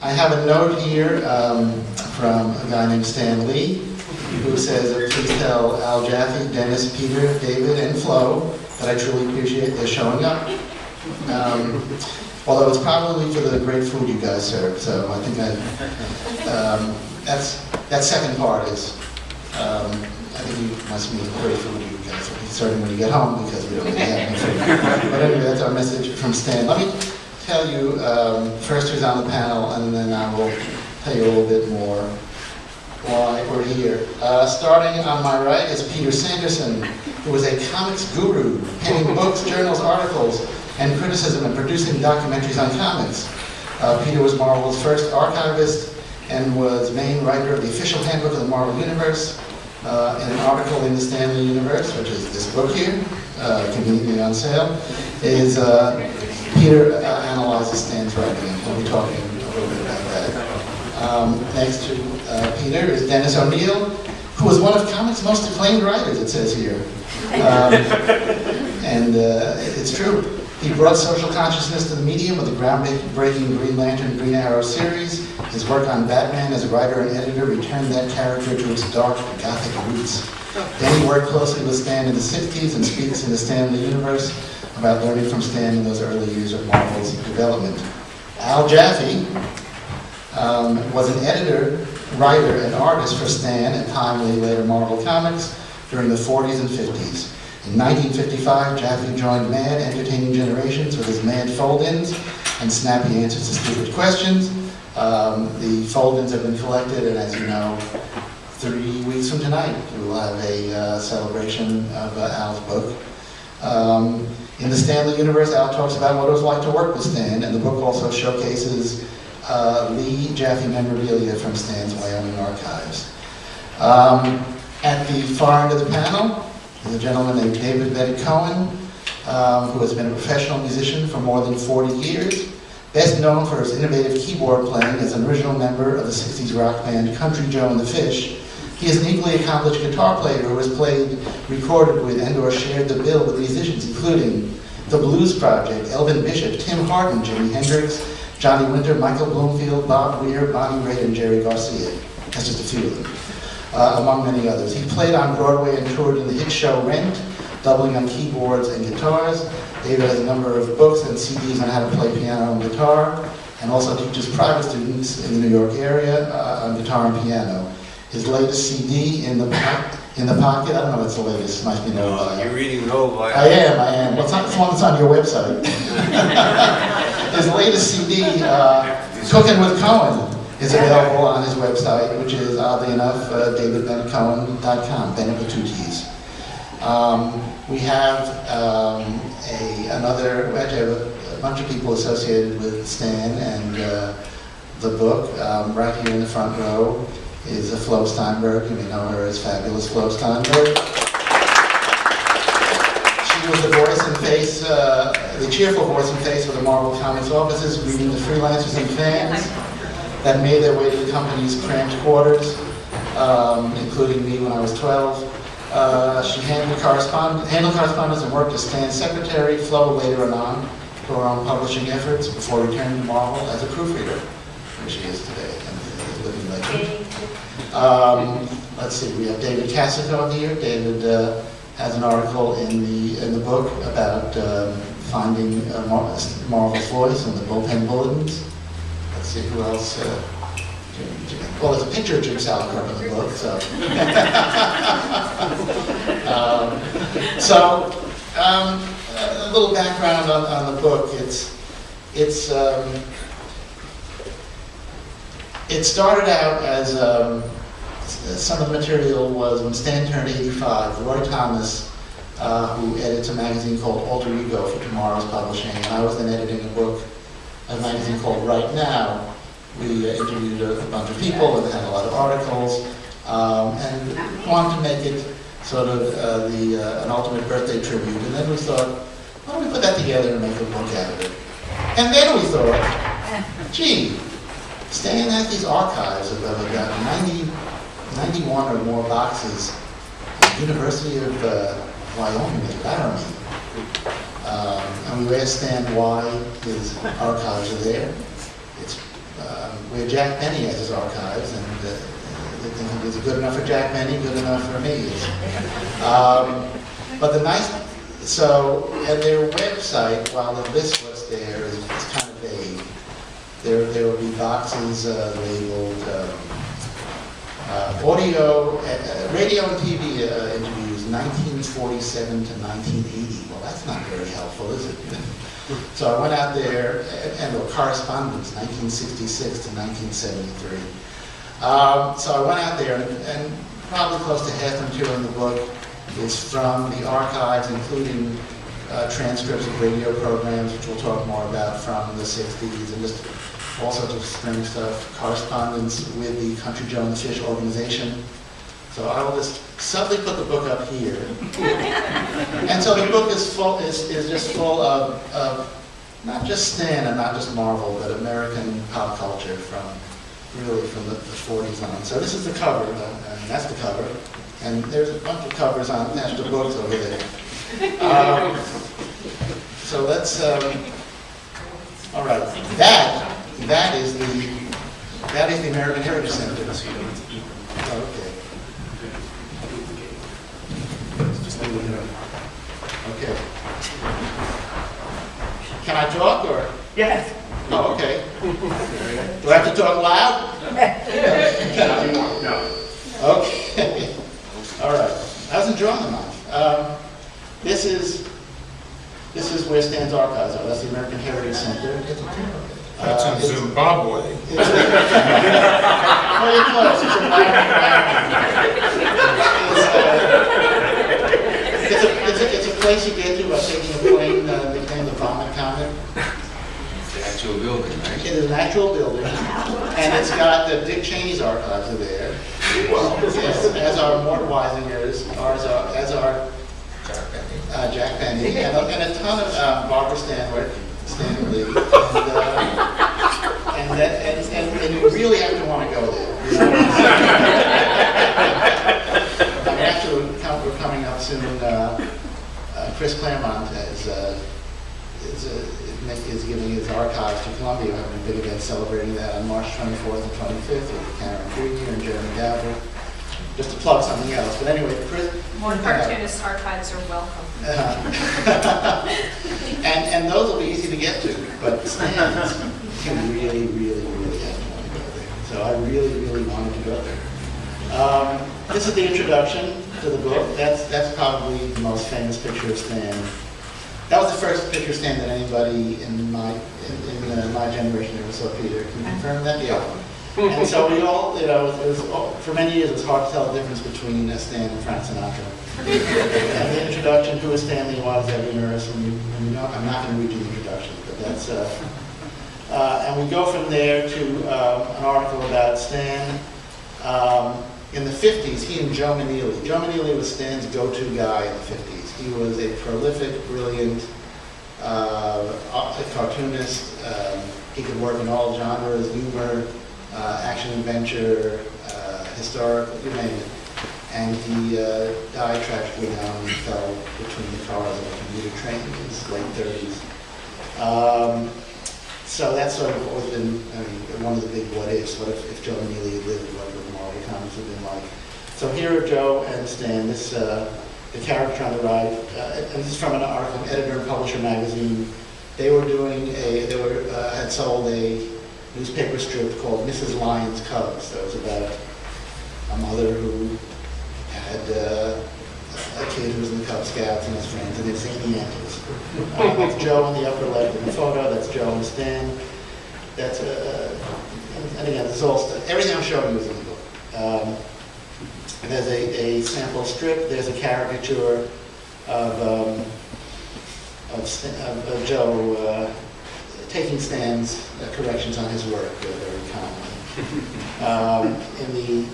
I have a note here from a guy named Stan Lee, who says, please tell Al Jaffee, Dennis, Peter, David, and Flo that I truly appreciate their showing up. Although it's probably for the great food you guys serve, so I think that second part is, I think you must mean great food you guys will be serving when you get home, because we don't really have any food. But anyway, that's our message from Stan. Let me tell you first who's on the panel, and then I will tell you a little bit more why we're here. Starting on my right is Peter Sanderson, who was a comics guru, penning books, journals, articles, and criticism and producing documentaries on comics. Peter was Marvel's first archivist and was main writer of the official handbook of the Marvel Universe. In an article in the Stanley Universe, which is this book here, conveniently on sale, is Peter analyzes Stan's writing, and we'll be talking a little bit about that. Next to Peter is Denny O'Neil, who was one of comics' most acclaimed writers, it says here. And it's true. He brought social consciousness to the medium with the groundbreaking Green Lantern, Green Arrow series. His work on Batman as a writer and editor returned that character to its dark, gothic roots. Denny worked closely with Stan in the 60s and speaks in the Stanley Universe about learning from Stan in those early years of Marvel's development. Al Jaffee was an editor, writer, and artist for Stan and timely later Marvel Comics during the 40s and 50s. In 1955, Jaffee joined Mad Entertaining Generations with his Mad Fold-ins and snappy answers to stupid questions. The fold-ins have been collected, and as you know, 3 weeks from tonight, we will have a celebration of Al's book. In the Stanley Universe, Al talks about what it was like to work with Stan, and the book also showcases Lee Jaffee memorabilia from Stan's Wyoming archives. At the far end of the panel, there's a gentleman named Bennett Cohen, who has been a professional musician for more than 40 years, best known for his innovative keyboard playing as an original member of the 60s rock band Country Joe and the Fish. He is an equally accomplished guitar player who has played, recorded with, and/or shared the bill with musicians including The Blues Project, Elvin Bishop, Tim Hardin, Jimi Hendrix, Johnny Winter, Michael Bloomfield, Bob Weir, Bonnie Raitt, and Jerry Garcia. That's just a few of them. Among many others. He played on Broadway and toured in the hit show Rent, doubling on keyboards and guitars. David has a number of books and CDs on how to play piano and guitar, and also teaches private students in the New York area on guitar and piano. His latest CD, In the Pocket, I don't know what's the latest, it might be no. You're reading an old Bible. I am. Well, it's not the one that's on your website. His latest CD, Cooking with Cohen, is available on his website, which is, oddly enough, davidbennettcohen.com, Bennett with 2 T's. We have a bunch of people associated with Stan and the book. Right here in the front row is Flo Steinberg. You may know her as Fabulous Flo Steinberg. She was the voice and face, the cheerful voice and face of the Marvel Comics offices, greeting the freelancers and fans that made their way to the company's cramped quarters, including me when I was 12. She handled correspondence and worked as Stan's secretary, Flo later on for her own publishing efforts before returning to Marvel as a proofreader, where she is today, and is living legend. Let's see, we have David Cassico here. David has an article in the book about finding Marvel's voice in the bullpen bulletins. Let's see who else. Well, there's a picture of Jim Salicrup in the book, so. A little background on the book. It started out as some of the material was when Stan turned 85. Roy Thomas, who edits a magazine called Alter Ego for Tomorrow's Publishing, and I was then editing a magazine called Right Now. We interviewed a bunch of people and had a lot of articles, and wanted to make it sort of an ultimate birthday tribute. And then we thought, why don't we put that together and make a book out of it? And then we thought, gee, Stan has these archives of about 91 or more boxes at the University of Wyoming at Laramie. And we asked Stan why his archives are there. where Jack Benny has his archives, and they think is it good enough for Jack Benny, good enough for me. But the nice, so at their website, while the list what's there is kind of vague. There will be boxes labeled audio, radio and TV interviews 1947 to 1980. Well, that's not very helpful, is it? So I went out there, and correspondence 1966 to 1973. So I went out there, and probably close to half the material in the book is from the archives, including transcripts of radio programs, which we'll talk more about from the 60s, and just all sorts of strange stuff, correspondence with the Country Joe and the Fish organization. So I will just suddenly put the book up here. And so the book is full, is just full of not just Stan and not just Marvel, but American pop culture from the 40s on. So this is the cover, and that's the cover. And there's a bunch of covers on national books over there. So let's, all right, that is the American Heritage Center. Oh, okay. Okay. Can I talk or? Yes. Oh, okay. Do I have to talk loud? No. Okay. All right. I was enjoying the month. This is where Stan's archives are. That's the American Heritage Center. That's in Zimbabwe. It's very close. It's a it's a place you get to by taking a plane nicknamed the Vomit Comet. It's the actual building, right? It is an actual building, and it's got the Dick Cheney's archives are there. Yes, as are Mort Weisinger's, as are Jack Benny, and a ton of Barbara Stanwyck, Stanley, and you really have to want to go there. You know? I mean, actually, we're coming up soon. Chris Claremont is giving his archives to Columbia. We're having a big event celebrating that on March 24th and 25th with Karen Jr. and Jeremy Galbraith. Just to plug something else. But anyway, Chris... More cartoonist archives are welcome. And those will be easy to get to, but Stan's, you really, really, really have to want to go there. So I really, really wanted to go there. This is the introduction to the book. That's probably the most famous picture of Stan. That was the first picture of Stan that anybody in my generation ever saw. Peter, can you confirm that? Yeah. And so we all, it was for many years it was hard to tell the difference between Stan and Frank Sinatra. And the introduction, who is Stanley, why was every nurse, and you know, I'm not going to read you the introduction, but that's, and we go from there to an article about Stan. In the 50s, he and Joe Meneely. Joe Meneely was Stan's go-to guy in the 50s. He was a prolific, brilliant cartoonist. He could work in all genres, humor, action adventure, historical, you name it. And he died tragically down and fell between the cars of a commuter train in his late 30s. So that's sort of always been, one of the big what-ifs. What if Joe Meneely had lived? What would Marvel Comics have been like? So here are Joe and Stan. This the character on the right, and this is from an article from Editor and Publisher magazine. They were doing had sold a newspaper strip called Mrs. Lyon's Cubs. So it was about a mother who had a kid who was in the Cub Scouts and his friends, and they'd sing the anthems. That's Joe in the upper left in the photo. That's Joe and Stan. That's and again, this is all everything I'm showing you is in the book. And there's a sample strip. There's a caricature of Joe taking Stan's corrections on his work very calmly. In the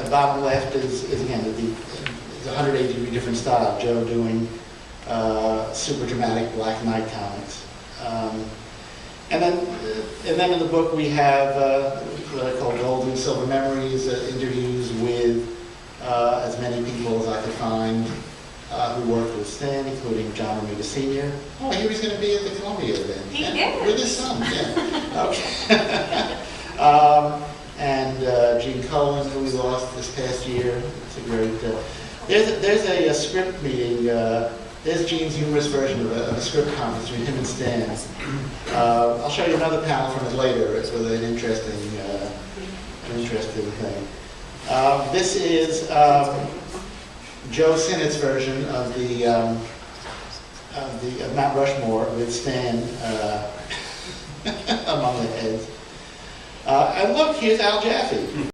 bottom left is again the 180-degree different style. Joe doing super dramatic Black Knight comics. And then in the book we have what I call Gold and Silver Memories, interviews with as many people as I could find who worked with Stan, including John Romita Sr. Oh, he was going to be at the Columbia event. He did. With his son, yeah. Okay. And Gene Cohen, who we lost this past year. It's a great. There's a script meeting. There's Gene's humorous version of a script conference between him and Stan. I'll show you another panel from it later. It's really an interesting thing. This is Joe Sinnott's version of the Mount Rushmore with Stan among the heads. And look, here's Al Jaffee.